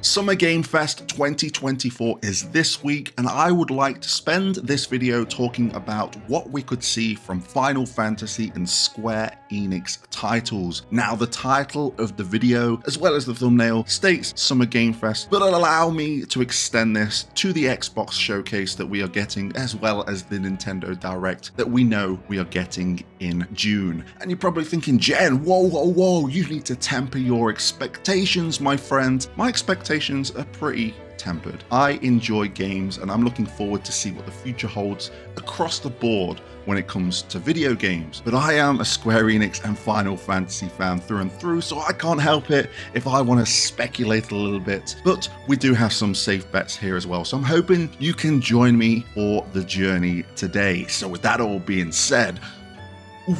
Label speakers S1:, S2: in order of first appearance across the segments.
S1: Summer Game Fest 2024 is this week, and I would like to spend this video talking about what we could see from Final Fantasy and Square Enix titles. Now, the title of the video, as well as the thumbnail, states Summer Game Fest, but it'll allow me to extend this to the Xbox showcase that we are getting, as well as the Nintendo Direct that we know we are getting in June. And you're probably thinking, Jen, whoa, you need to temper your expectations, my friend. My expectations are pretty tempered. I enjoy games and I'm looking forward to see what the future holds across the board when it comes to video games. But I am a Square Enix and Final Fantasy fan through and through, so I can't help it if I want to speculate a little bit. But we do have some safe bets here as well, so I'm hoping you can join me for the journey today. So with that all being said,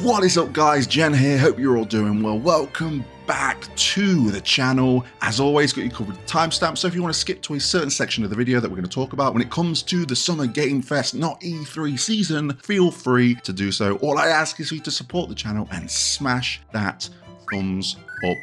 S1: what is up guys, Jen here, hope you're all doing well. Welcome back to the channel. As always, got you covered with timestamps, so if you want to skip to a certain section of the video that we're going to talk about when it comes to the Summer Game Fest, not E3 season, feel free to do so. All I ask is for you to support the channel and smash that thumbs up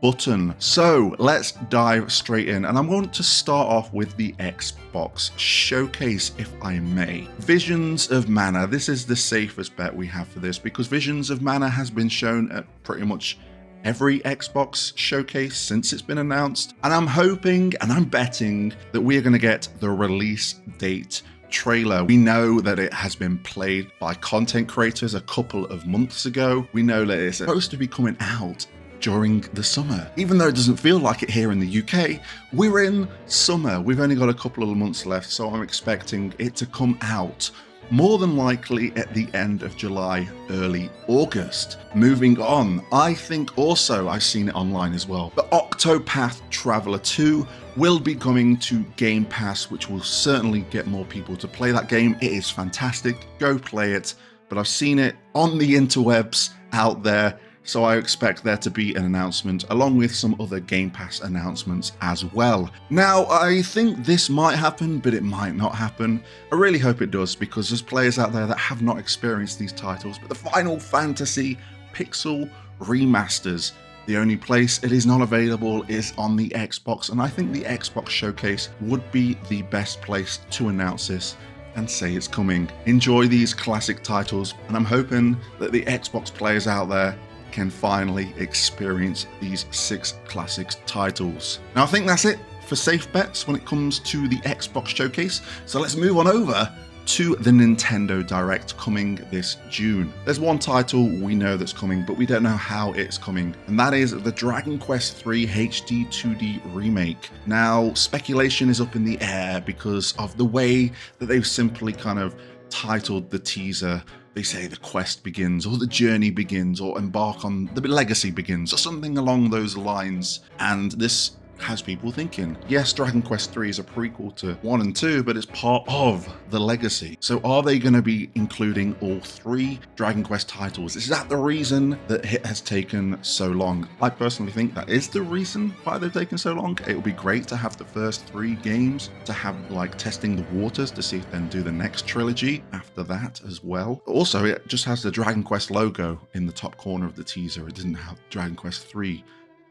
S1: button. So let's dive straight in, and I'm going to start off with the Xbox showcase, if I may. Visions of Mana. This is the safest bet we have for this because Visions of Mana has been shown at pretty much every Xbox showcase since it's been announced, and I'm hoping and I'm betting that we are going to get the release date trailer. We know that it has been played by content creators a couple of months ago. We know that it's supposed to be coming out during the summer. Even though it doesn't feel like it here in the UK, we're in summer. We've only got a couple of months left, so I'm expecting it to come out more than likely at the end of July, early August. Moving on, I think also I've seen it online as well, but Octopath Traveler 2 will be coming to Game Pass, which will certainly get more people to play that game. It is fantastic, go play it, but I've seen it on the interwebs out there, so I expect there to be an announcement along with some other Game Pass announcements as well. Now, I think this might happen, but it might not happen. I really hope it does because there's players out there that have not experienced these titles, but the Final Fantasy Pixel remasters, the only place it is not available is on the Xbox, and I think the Xbox showcase would be the best place to announce this and say it's coming. Enjoy these classic titles, and I'm hoping that the Xbox players out there can finally experience these 6 classic titles. Now I think that's it for safe bets when it comes to the Xbox showcase, so let's move on over to the Nintendo Direct coming this June. There's one title we know that's coming, but we don't know how it's coming, and that is the Dragon Quest III HD 2D remake. Now, speculation is up in the air because of the way that they've simply kind of titled the teaser. They say the quest begins, or the journey begins, or embark on the legacy begins, or something along those lines. And this has people thinking, yes, Dragon Quest III is a prequel to 1 and 2, but it's part of the legacy. So are they going to be including all 3 Dragon Quest titles? Is that the reason that it has taken so long? I personally think that is the reason why they've taken so long. It would be great to have the first 3 games, to have like testing the waters to see if then do the next trilogy after that as well. Also, it just has the Dragon Quest logo in the top corner of the teaser. It doesn't have Dragon Quest III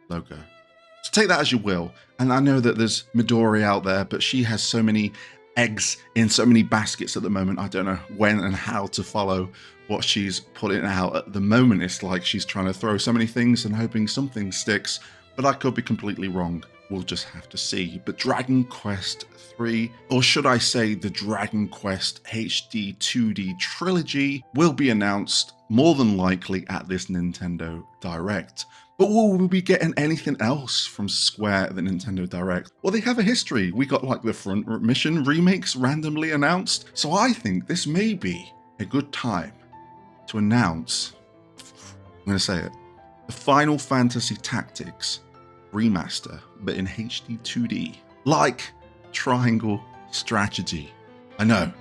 S1: logo. So take that as you will, and I know that there's Midori out there, but she has so many eggs in so many baskets at the moment. I don't know when and how to follow what she's putting out at the moment. It's like she's trying to throw so many things and hoping something sticks, but I could be completely wrong. We'll just have to see. But Dragon Quest III, or should I say the Dragon Quest HD 2D trilogy, will be announced more than likely at this Nintendo Direct. But will we be getting anything else from Square at the Nintendo Direct? Well, they have a history. We got like the Front Mission remakes randomly announced. So I think this may be a good time to announce, I'm going to say it, the Final Fantasy Tactics remaster, but in HD 2D, like Triangle Strategy. I know,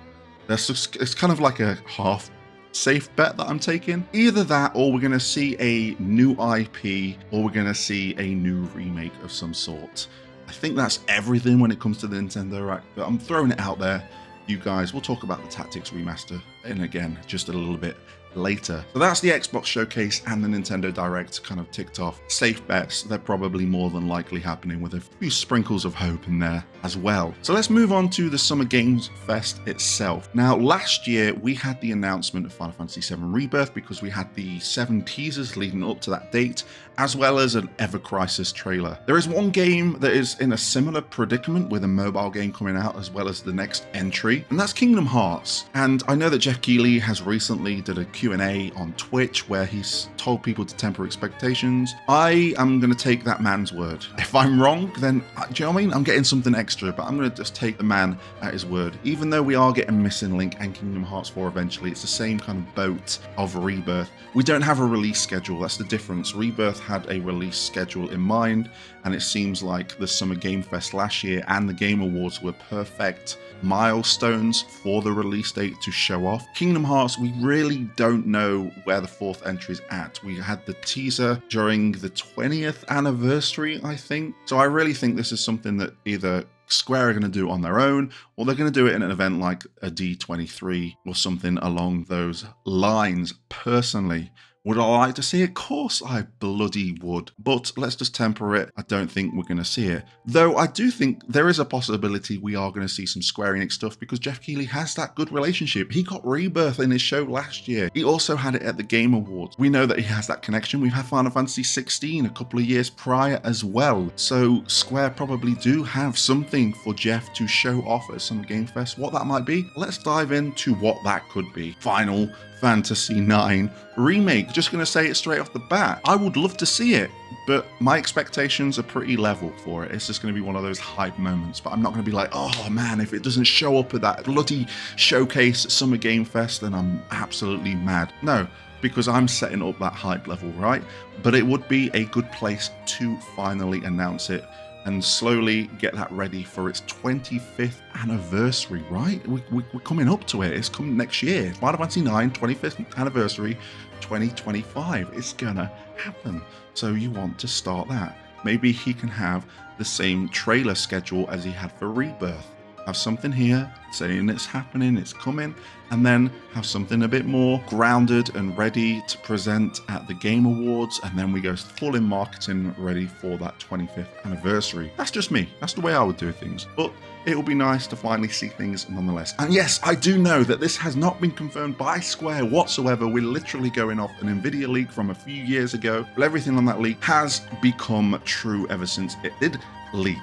S1: it's kind of like a half safe bet that I'm taking. Either that, or we're going to see a new IP, or we're going to see a new remake of some sort. I think that's everything when it comes to the Nintendo Direct, but I'm throwing it out there. You guys, we'll talk about the Tactics remaster, and again, just a little bit later. So that's the Xbox Showcase and the Nintendo Direct kind of ticked off. Safe bets, they're probably more than likely happening with a few sprinkles of hope in there as well. So let's move on to the Summer Games Fest itself. Now, last year we had the announcement of Final Fantasy VII Rebirth because we had the 7 teasers leading up to that date, as well as an Ever Crisis trailer. There is one game that is in a similar predicament with a mobile game coming out as well as the next entry, and that's Kingdom Hearts. And I know that Jeff Keighley has recently did a Q&A on Twitch where he's told people to temper expectations. I am going to take that man's word. If I'm wrong, then do you know what I mean? I'm getting something extra, but I'm going to just take the man at his word. Even though we are getting Missing Link and Kingdom Hearts 4 eventually, it's the same kind of boat of Rebirth. We don't have a release schedule, that's the difference. Rebirth had a release schedule in mind, and it seems like the Summer Game Fest last year and the Game Awards were perfect milestones for the release date to show off. Kingdom Hearts, we really don't know where the 4th entry is at. We had the teaser during the 20th anniversary, I think. So I really think this is something that either Square are going to do on their own, or they're going to do it in an event like a D23 or something along those lines. Personally, would I like to see it? Of course I bloody would. But let's just temper it. I don't think we're going to see it. Though I do think there is a possibility we are going to see some Square Enix stuff because Jeff Keighley has that good relationship. He got Rebirth in his show last year. He also had it at the Game Awards. We know that he has that connection. We've had Final Fantasy 16 a couple of years prior as well. So Square probably do have something for Jeff to show off at Summer Game Fest. What that might be, let's dive into what that could be. Final Fantasy IX Remake. Just going to say it straight off the bat. I would love to see it, but my expectations are pretty level for it. It's just going to be one of those hype moments, but I'm not going to be like, oh man, if it doesn't show up at that bloody showcase at Summer Game Fest, then I'm absolutely mad. No, because I'm setting up that hype level, right? But it would be a good place to finally announce it and slowly get that ready for its 25th anniversary, right? We're coming up to it. It's coming next year. Final Fantasy IX, 25th anniversary, 2025. It's gonna happen. So you want to start that. Maybe he can have the same trailer schedule as he had for Rebirth. Have something here saying it's happening, it's coming, and then have something a bit more grounded and ready to present at the Game Awards, and then we go full in marketing ready for that 25th anniversary. That's just me. That's the way I would do things. But it will be nice to finally see things nonetheless. And yes, I do know that this has not been confirmed by Square whatsoever. We're literally going off an Nvidia leak from a few years ago, but everything on that leak has become true ever since it did leak.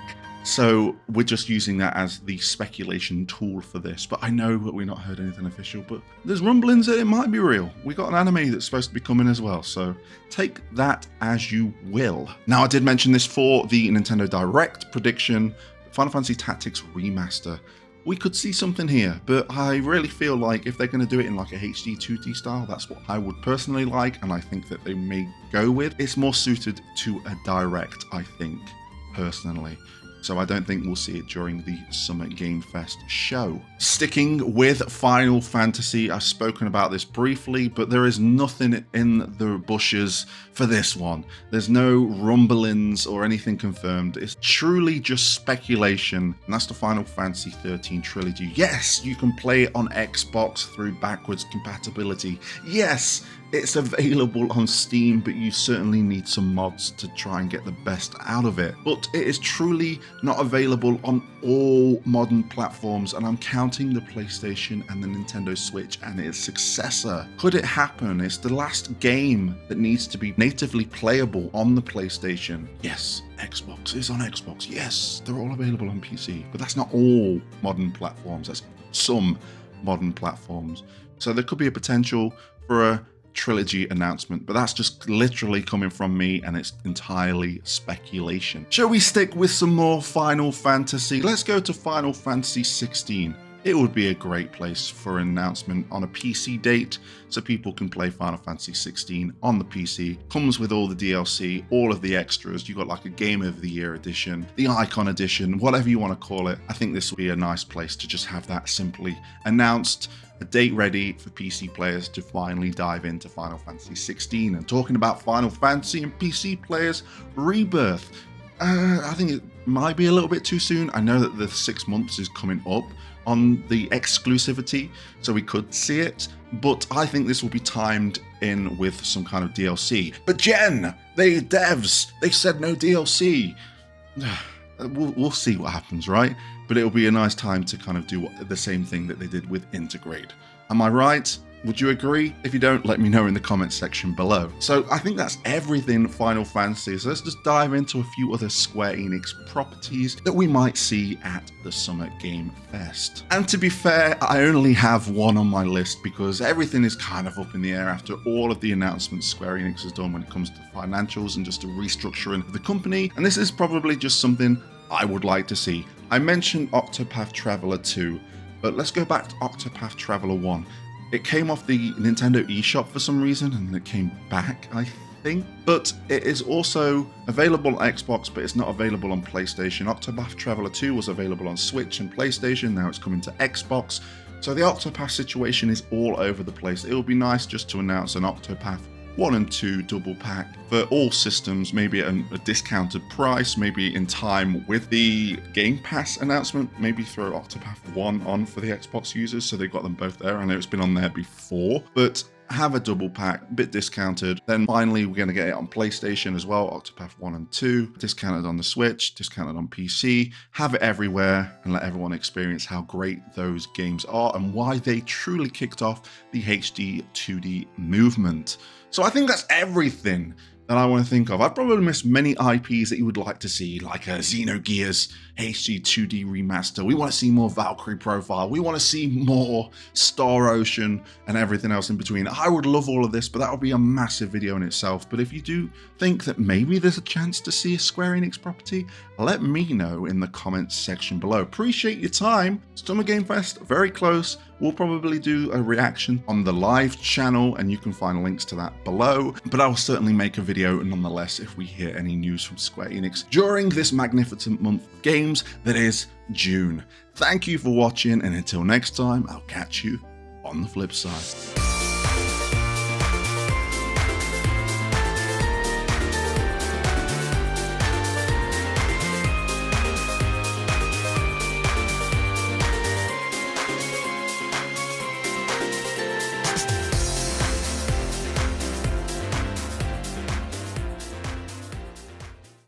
S1: So we're just using that as the speculation tool for this. But I know that we've not heard anything official, but there's rumblings that it might be real. We got an anime that's supposed to be coming as well, so take that as you will. Now, I did mention this for the Nintendo Direct prediction, Final Fantasy Tactics Remaster. We could see something here, but I really feel like if they're going to do it in like a HD 2D style, that's what I would personally like, and I think that they may go with. It's more suited to a Direct, I think, personally. So I don't think we'll see it during the Summer Game Fest show. Sticking with Final Fantasy, I've spoken about this briefly, but there is nothing in the bushes for this one. There's no rumblings or anything confirmed. It's truly just speculation, and that's the Final Fantasy 13 trilogy. Yes, you can play it on Xbox through backwards compatibility. Yes, it's available on Steam, but you certainly need some mods to try and get the best out of it. But it is truly not available on all modern platforms, and I'm counting the PlayStation and the Nintendo Switch and its successor. Could it happen? It's the last game that needs to be natively playable on the PlayStation. Yes, Xbox is on Xbox. Yes, they're all available on PC, but that's not all modern platforms. That's some modern platforms. So there could be a potential for a trilogy announcement, but that's just literally coming from me, and it's entirely speculation. Shall we stick with some more Final Fantasy? Let's go to Final Fantasy 16. It would be a great place for an announcement on a PC date so people can play Final Fantasy 16 on the PC. Comes with all the DLC, all of the extras. You got like a Game of the Year edition, the Icon edition, whatever you want to call it. I think this would be a nice place to just have that simply announced. A date ready for PC players to finally dive into Final Fantasy 16. And talking about Final Fantasy and PC players, Rebirth. I think it might be a little bit too soon. I know that the 6 months is coming up on the exclusivity, so we could see it, but I think this will be timed in with some kind of DLC. But Jen, devs, they said no DLC. We'll see what happens, right? But it'll be a nice time to kind of do the same thing that they did with Integrate. Am I right? Would you agree? If you don't, let me know in the comments section below. So I think that's everything Final Fantasy. So let's just dive into a few other Square Enix properties that we might see at the Summer Game Fest. And to be fair, I only have one on my list because everything is kind of up in the air after all of the announcements Square Enix has done when it comes to financials and just a restructuring of the company. And this is probably just something I would like to see. I mentioned Octopath Traveler 2, but let's go back to Octopath Traveler 1. It came off the Nintendo eShop for some reason, and it came back, I think. But it is also available on Xbox, but it's not available on PlayStation. Octopath Traveler 2 was available on Switch and PlayStation, now it's coming to Xbox. So the Octopath situation is all over the place. It would be nice just to announce an Octopath 1 and 2 double pack for all systems, maybe at a discounted price, maybe in time with the Game Pass announcement, maybe throw Octopath 1 on for the Xbox users so they got them both there. I know it's been on there before, but have a double pack, a bit discounted. Then finally, we're going to get it on PlayStation as well, Octopath 1 and 2, discounted on the Switch, discounted on PC, have it everywhere and let everyone experience how great those games are and why they truly kicked off the HD 2D movement. So I think that's everything that I want to think of. I've probably missed many IPs that you would like to see, like a Xenogears HD 2D remaster. We want to see more Valkyrie Profile. We want to see more Star Ocean and everything else in between. I would love all of this, but that would be a massive video in itself. But if you do think that maybe there's a chance to see a Square Enix property, let me know in the comments section below. Appreciate your time. Summer Game Fest, very close. We'll probably do a reaction on the live channel, and you can find links to that below. But I'll certainly make a video nonetheless if we hear any news from Square Enix during this magnificent month of games that is June. Thank you for watching, and until next time, I'll catch you on the flip side.